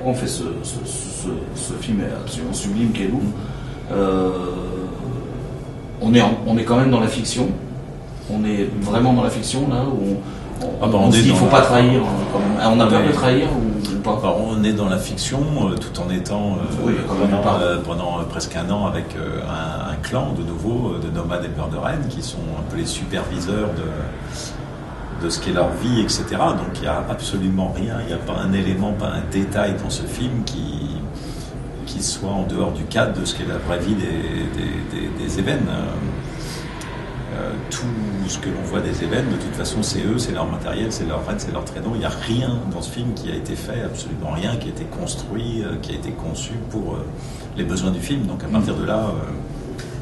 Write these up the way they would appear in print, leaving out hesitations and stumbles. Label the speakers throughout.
Speaker 1: pourquoi on fait ce film absolument sublime qu'est Loup. On est quand même dans la fiction. On est vraiment dans la fiction là où on se dit qu'il ne faut pas trahir. On a peur de trahir ou pas?
Speaker 2: Alors, on est dans la fiction tout en étant pendant presque un an avec un clan de nouveau de nomades éleveurs de rennes qui sont un peu les superviseurs de ce qu'est leur vie, etc. Donc il n'y a absolument rien, il n'y a pas un élément, pas un détail dans ce film qui soit en dehors du cadre de ce qu'est la vraie vie des événements. Tout ce que l'on voit des événements, de toute façon, c'est eux, c'est leur matériel, c'est leur rennes, c'est leur traîneau. Il n'y a rien dans ce film qui a été fait, absolument rien qui a été construit, qui a été conçu pour les besoins du film. Donc à partir de là,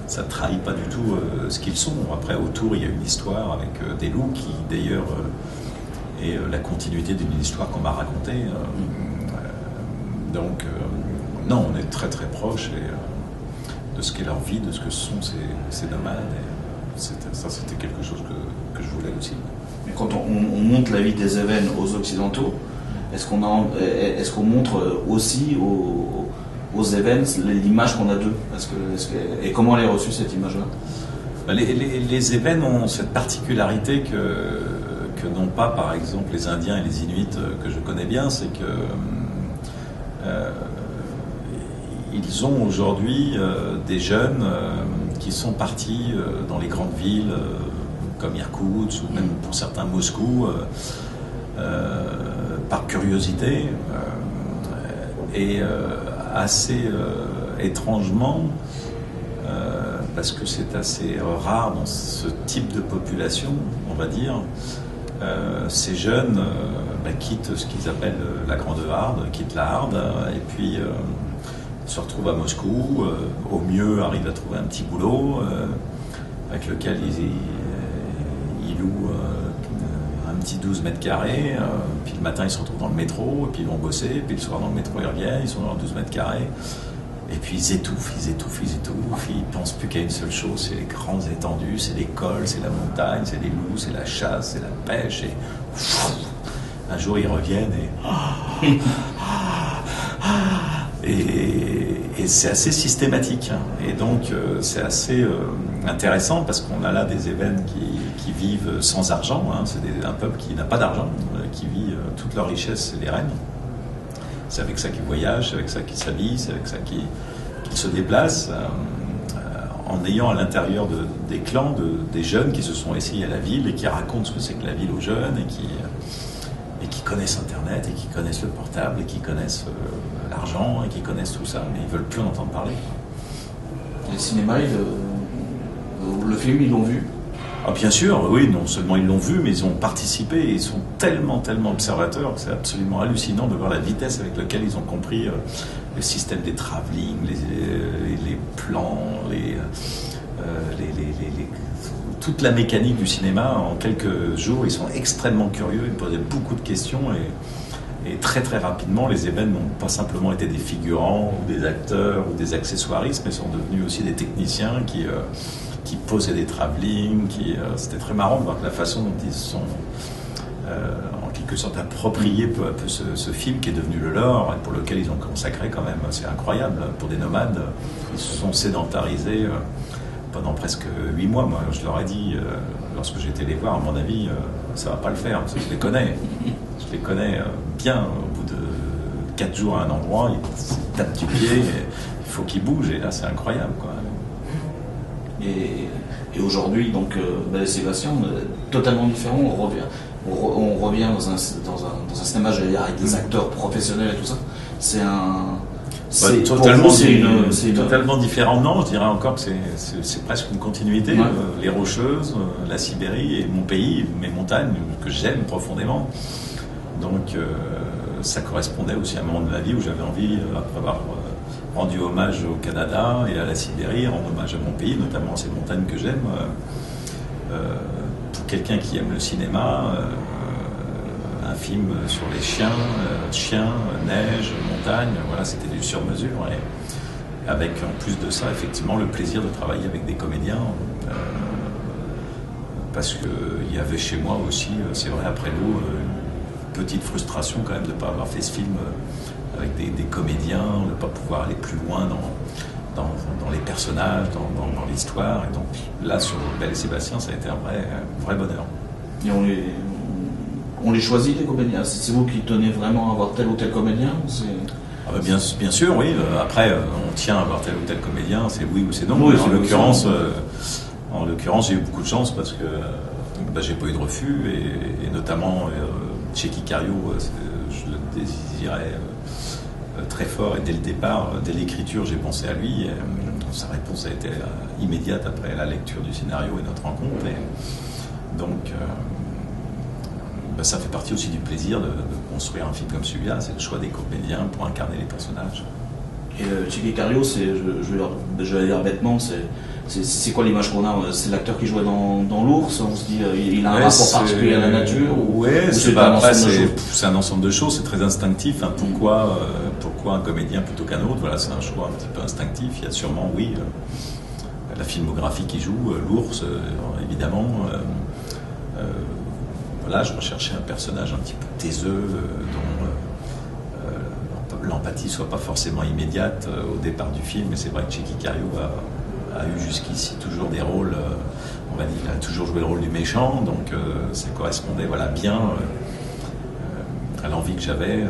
Speaker 2: ça ne trahit pas du tout ce qu'ils sont. Après, autour, il y a une histoire avec des loups qui, d'ailleurs, est la continuité d'une histoire qu'on m'a racontée. Donc, non, on est très très proche de ce qu'est leur vie, de ce que sont ces nomades. Ça, c'était quelque chose que je voulais aussi.
Speaker 1: Mais quand on montre la vie des événements aux Occidentaux, est-ce qu'on montre aussi aux événements l'image qu'on a d'eux? Et comment elle est reçue, cette image-là?
Speaker 2: Les événements ont cette particularité que n'ont pas, par exemple, les Indiens et les Inuits que je connais bien, c'est que ils ont aujourd'hui des jeunes qui sont partis dans les grandes villes comme Irkoutsk ou même pour certains Moscou par curiosité et assez étrangement parce que c'est assez rare dans ce type de population, on va dire, ces jeunes quittent ce qu'ils appellent la grande harde, quittent la harde et puis se retrouvent à Moscou, au mieux arrivent à trouver un petit boulot avec lequel ils louent un petit 12 mètres carrés, puis le matin ils se retrouvent dans le métro, et puis ils vont bosser, puis le soir dans le métro ils reviennent, ils sont dans leurs 12 mètres carrés, et puis ils étouffent, ils pensent plus qu'à une seule chose, c'est les grandes étendues, c'est l'école, c'est la montagne, c'est les loups, c'est la chasse, c'est la pêche, et un jour ils reviennent et c'est assez systématique. Et donc c'est assez intéressant parce qu'on a là des événements qui vivent sans argent. C'est un peuple qui n'a pas d'argent, qui vit toute leur richesse, c'est les rennes. C'est avec ça qu'ils voyagent, c'est avec ça qu'ils s'habillent, c'est avec ça qu'ils se déplacent, en ayant à l'intérieur des clans des jeunes qui se sont essayés à la ville et qui racontent ce que c'est que la ville aux jeunes et qui connaissent Internet et qui connaissent le portable et qui connaissent l'argent et qui connaissent tout ça, mais ils veulent plus en entendre parler.
Speaker 1: Les cinémas, le film, ils l'ont vu?
Speaker 2: Ah, bien sûr, oui, non seulement ils l'ont vu, mais ils ont participé et ils sont tellement observateurs que c'est absolument hallucinant de voir la vitesse avec laquelle ils ont compris le système des travelling, les plans, toute la mécanique du cinéma. En quelques jours, ils sont extrêmement curieux, ils posaient beaucoup de questions et très très rapidement, les événements n'ont pas simplement été des figurants ou des acteurs ou des accessoiristes, mais sont devenus aussi des techniciens qui posaient des travelling. C'était très marrant de voir que la façon dont ils se sont en quelque sorte appropriés peu à peu ce film qui est devenu le leur et pour lequel ils ont consacré quand même, c'est incroyable, pour des nomades, ils se sont sédentarisés pendant presque 8 mois. Moi, je leur ai dit, lorsque j'étais les voir, à mon avis, ça va pas le faire, parce que je les connais. Je les connais bien. Au bout de 4 jours à un endroit, ils tapent du pied, il faut qu'ils bougent, et là, c'est incroyable, quoi.
Speaker 1: Et aujourd'hui, donc, Sébastien, totalement différent. On revient dans un cinéma, j'allais dire, avec des acteurs professionnels et tout ça. C'est un...
Speaker 2: C'est totalement différent. Non, je dirais encore que c'est presque une continuité. Ouais. Les Rocheuses, la Sibérie et mon pays, mes montagnes que j'aime profondément. Donc ça correspondait aussi à un moment de ma vie où j'avais envie, après avoir rendu hommage au Canada et à la Sibérie, rendre hommage à mon pays, notamment à ces montagnes que j'aime. Pour quelqu'un qui aime le cinéma, un film sur les chiens, neige, montagne, voilà, c'était du sur-mesure. Et avec en plus de ça, effectivement, le plaisir de travailler avec des comédiens. Parce qu'il y avait chez moi aussi, c'est vrai, après l'eau, une petite frustration quand même de ne pas avoir fait ce film avec des comédiens, ne pas pouvoir aller plus loin dans les personnages, dans l'histoire. Et donc là, sur Belle et Sébastien, ça a été un vrai bonheur.
Speaker 1: Et on les choisit, les comédiens? C'est vous qui tenez vraiment à avoir tel ou tel comédien?
Speaker 2: Bien sûr, oui. Après, on tient à avoir tel ou tel comédien, c'est oui ou c'est non.
Speaker 1: Oui,
Speaker 2: en l'occurrence, j'ai eu beaucoup de chance parce que j'ai pas eu de refus et notamment Tchéky Karyo, je le désirais très fort et dès le départ, dès l'écriture, j'ai pensé à lui. Sa réponse a été immédiate après la lecture du scénario et notre rencontre. Et donc, ça fait partie aussi du plaisir de construire un film comme celui-là, c'est le choix des comédiens pour incarner les personnages.
Speaker 1: Et Tchéky Karyo, je vais dire bêtement, c'est quoi l'image qu'on a? C'est l'acteur qui jouait dans L'Ours, on se dit il a un rapport particulier à la nature?
Speaker 2: C'est un ensemble de choses, c'est très instinctif. Hein. Pourquoi un comédien plutôt qu'un autre? Voilà, c'est un choix un petit peu instinctif. Il y a sûrement, la filmographie qui joue, L'Ours, évidemment. Là, je recherchais un personnage un petit peu taiseux, dont l'empathie soit pas forcément immédiate au départ du film. Et c'est vrai que Tchéky Karyo a eu jusqu'ici toujours des rôles, on va dire, il a toujours joué le rôle du méchant, donc ça correspondait bien à l'envie que j'avais,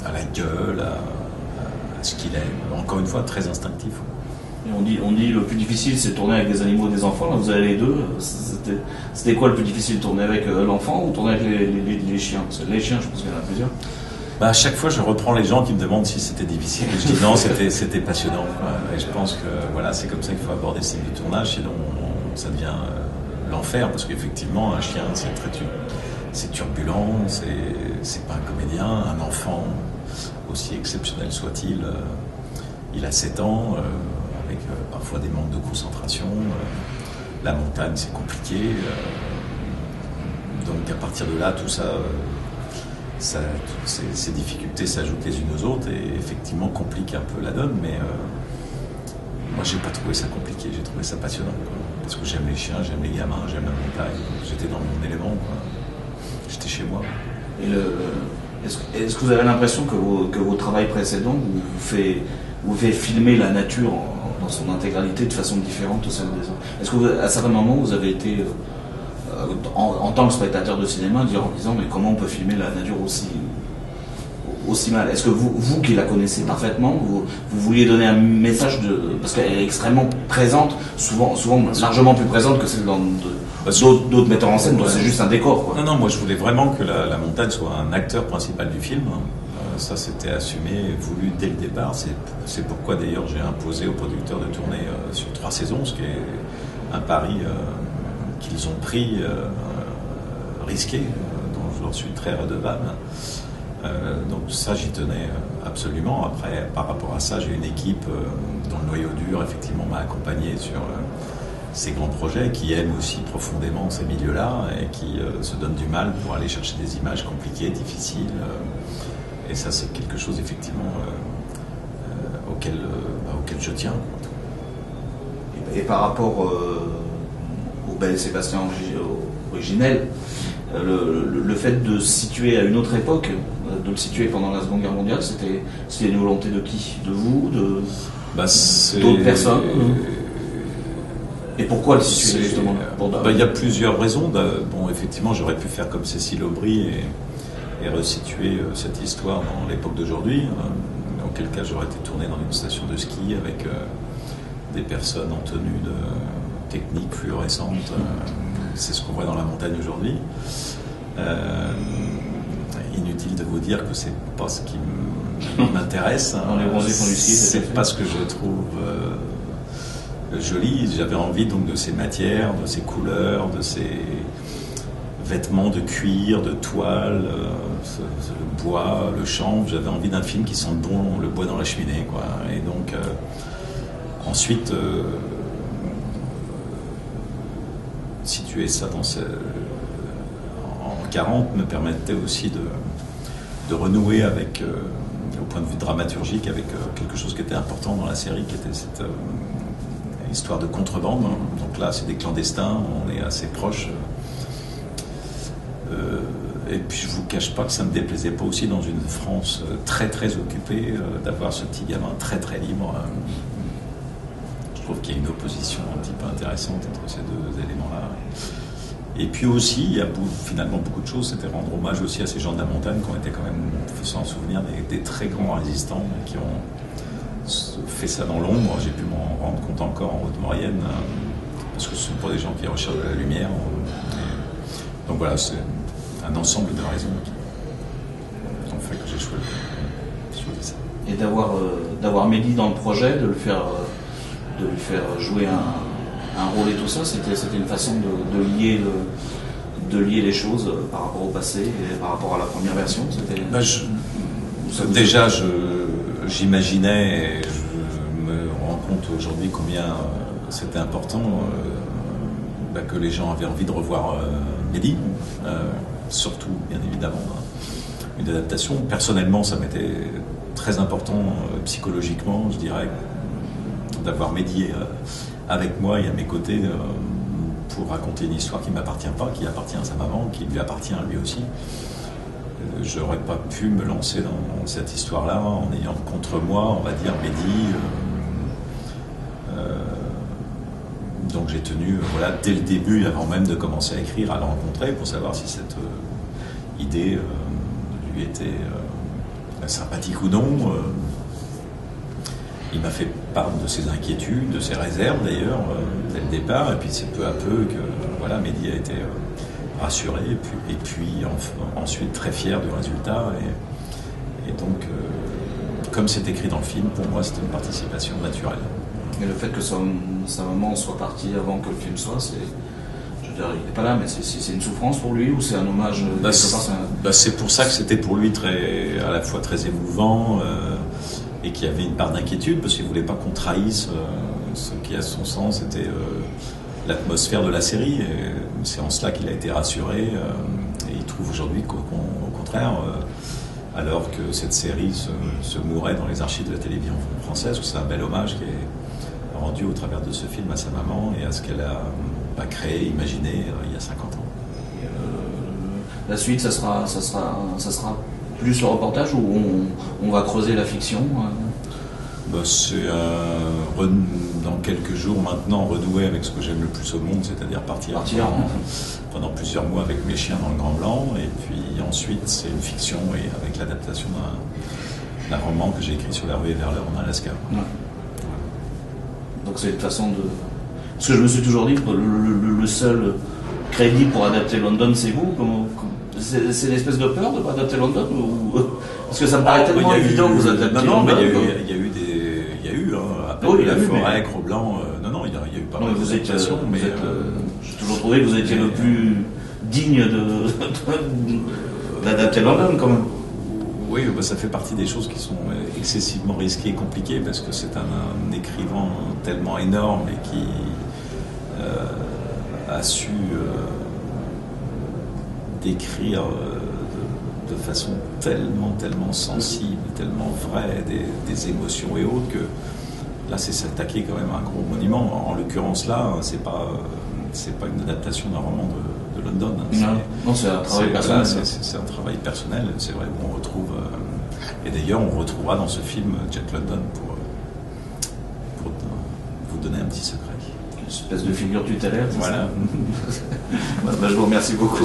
Speaker 2: à la gueule, à ce qu'il est. Encore une fois, très instinctif.
Speaker 1: Et on dit le plus difficile, c'est de tourner avec des animaux et des enfants. Là, vous avez les deux. C'était quoi le plus difficile, tourner avec l'enfant ou tourner avec les chiens? Parce que les chiens, je pense qu'il y en a plusieurs.
Speaker 2: À chaque fois, je reprends les gens qui me demandent si c'était difficile. Et je dis non, c'était passionnant. Et je pense que c'est comme ça qu'il faut aborder ce type de tournage, sinon ça devient l'enfer. Parce qu'effectivement, un chien, c'est turbulent, c'est pas un comédien. Un enfant, aussi exceptionnel soit-il, il a 7 ans, avec parfois des manques de concentration. La montagne, c'est compliqué. Donc à partir de là, tout ça... ces difficultés s'ajoutent les unes aux autres et effectivement compliquent un peu la donne, mais moi j'ai pas trouvé ça compliqué, j'ai trouvé ça passionnant, parce que j'aime les chiens, j'aime les gamins, j'aime la montagne, j'étais dans mon élément, j'étais chez moi.
Speaker 1: Et est-ce que vous avez l'impression que vos travails précédents vous fait filmer la nature dans son intégralité de façon différente au sein des autres? Est-ce que à certains moments vous avez été en tant que spectateur de cinéma, en disant mais comment on peut filmer la nature aussi mal? Est-ce que vous qui la connaissez parfaitement, vous vouliez donner un message parce qu'elle est extrêmement présente, souvent largement plus présente que celle d'autres metteurs en scène, c'est juste un décor, quoi.
Speaker 2: Non, moi je voulais vraiment que la montagne soit un acteur principal du film. Ça c'était assumé et voulu dès le départ. C'est pourquoi d'ailleurs j'ai imposé aux producteurs de tourner sur 3 saisons, ce qui est un pari qu'ils ont pris, risqué, dont je leur suis très redevable. Donc ça, j'y tenais absolument. Après, par rapport à ça, j'ai une équipe dont le noyau dur, effectivement, m'a accompagné sur ces grands projets, qui aiment aussi profondément ces milieux-là et qui se donnent du mal pour aller chercher des images compliquées, difficiles. Et ça, c'est quelque chose, effectivement, auquel je tiens.
Speaker 1: Et par rapport au Belle et Sébastien originel, le fait de se situer à une autre époque, de le situer pendant la Seconde Guerre mondiale, c'était une volonté de qui? De vous? D'autres personnes? Et pourquoi le situer justement là?
Speaker 2: Il y a plusieurs raisons. Effectivement, j'aurais pu faire comme Cécile Aubry et resituer cette histoire dans l'époque d'aujourd'hui, auquel cas j'aurais été tourné dans une station de ski avec des personnes en tenue technique fluorescente. C'est ce qu'on voit dans la montagne aujourd'hui. Inutile de vous dire que c'est pas ce qui m'intéresse. C'est pas ce que je trouve joli. J'avais envie donc de ces matières, de ces couleurs, de ces vêtements de cuir, de toile, le bois, le chanvre. J'avais envie d'un film qui sent bon le bois dans la cheminée, quoi. Et donc ensuite situer ça en 40 me permettait aussi de renouer avec, au point de vue dramaturgique, avec quelque chose qui était important dans la série, qui était cette histoire de contrebande. Donc là, c'est des clandestins, on est assez proche et puis je vous cache pas que ça me déplaisait pas aussi dans une France très très occupée d'avoir ce petit gamin très très libre. Je trouve qu'il y a une opposition un petit peu intéressante entre ces deux éléments-là. Et puis aussi, il y a finalement beaucoup de choses, c'était rendre hommage aussi à ces gens de la montagne qui ont été quand même, faisant souvenir, des très grands résistants qui ont fait ça dans l'ombre. J'ai pu m'en rendre compte encore en Haute-Maurienne, parce que ce ne sont pas des gens qui recherchent de la lumière. Donc voilà, c'est un ensemble de raisons qui ont fait que j'ai choisi ça.
Speaker 1: Et d'avoir Mehdi dans le projet, de lui faire jouer un rôle et tout ça, c'était une façon de lier les choses par rapport au passé et par rapport à la première version.
Speaker 2: Déjà, j'imaginais et je me rends compte aujourd'hui combien c'était important que les gens avaient envie de revoir Mehdi, surtout bien évidemment une adaptation. Personnellement, ça m'était très important psychologiquement, je dirais, d'avoir Mehdi avec moi et à mes côtés pour raconter une histoire qui ne m'appartient pas, qui appartient à sa maman, qui lui appartient à lui aussi. Je n'aurais pas pu me lancer dans cette histoire-là en ayant contre moi, on va dire, Mehdi. Donc j'ai tenu, dès le début, avant même de commencer à écrire, à le rencontrer pour savoir si cette idée lui était sympathique ou non. Il m'a fait part de ses inquiétudes, de ses réserves d'ailleurs, dès le départ, et puis c'est peu à peu que Mehdi a été rassuré, et puis ensuite très fier du résultat. Et donc, comme c'est écrit dans le film, pour moi c'était une participation naturelle.
Speaker 1: Et le fait que sa maman soit partie avant que le film soit, je veux dire, il n'est pas là, mais c'est une souffrance pour lui, ou c'est un hommage
Speaker 2: c'est pour ça que c'était pour lui à la fois très émouvant, et qu'il y avait une part d'inquiétude, parce qu'il ne voulait pas qu'on trahisse ce qui, à son sens, était l'atmosphère de la série. Et c'est en cela qu'il a été rassuré, et il trouve aujourd'hui qu'au contraire, alors que cette série se mourait dans les archives de la télévision française, c'est un bel hommage qui est rendu au travers de ce film à sa maman et à ce qu'elle a créé, imaginé il y a 50 ans.
Speaker 1: La suite, ça sera plus le reportage, ou on va creuser la fiction?
Speaker 2: C'est dans quelques jours maintenant renouer avec ce que j'aime le plus au monde, c'est-à-dire partir pendant plusieurs mois avec mes chiens dans le Grand Blanc, et puis ensuite c'est une fiction et avec l'adaptation d'un roman que j'ai écrit sur la rue Everler en Alaska.
Speaker 1: Ouais. Donc c'est une façon de... Parce que je me suis toujours dit que le seul crédit pour adapter London, c'est vous. C'est une espèce de peur de ne pas adapter London, ou... Parce que ça me paraît tellement évident que vous adaptez London.
Speaker 2: Non, mais il y a eu Appel de la forêt, Cro-Blanc. Il y a eu pas mal d'adaptations.
Speaker 1: J'ai toujours trouvé que vous étiez le plus digne d'adapter London, quand même.
Speaker 2: Oui, ça fait partie des choses qui sont excessivement risquées et compliquées, parce que c'est un écrivain tellement énorme et qui a su décrire de façon tellement sensible, tellement vraie des émotions et autres, que là c'est s'attaquer quand même à un gros monument. En l'occurrence là, c'est pas une adaptation d'un roman de London.
Speaker 1: Non, c'est un travail personnel.
Speaker 2: C'est un travail personnel, c'est vrai, où on retrouve... et d'ailleurs, on retrouvera dans ce film Jack London pour vous donner un petit secret.
Speaker 1: Une espèce de figure tutélaire.
Speaker 2: Voilà.
Speaker 1: Je vous remercie beaucoup.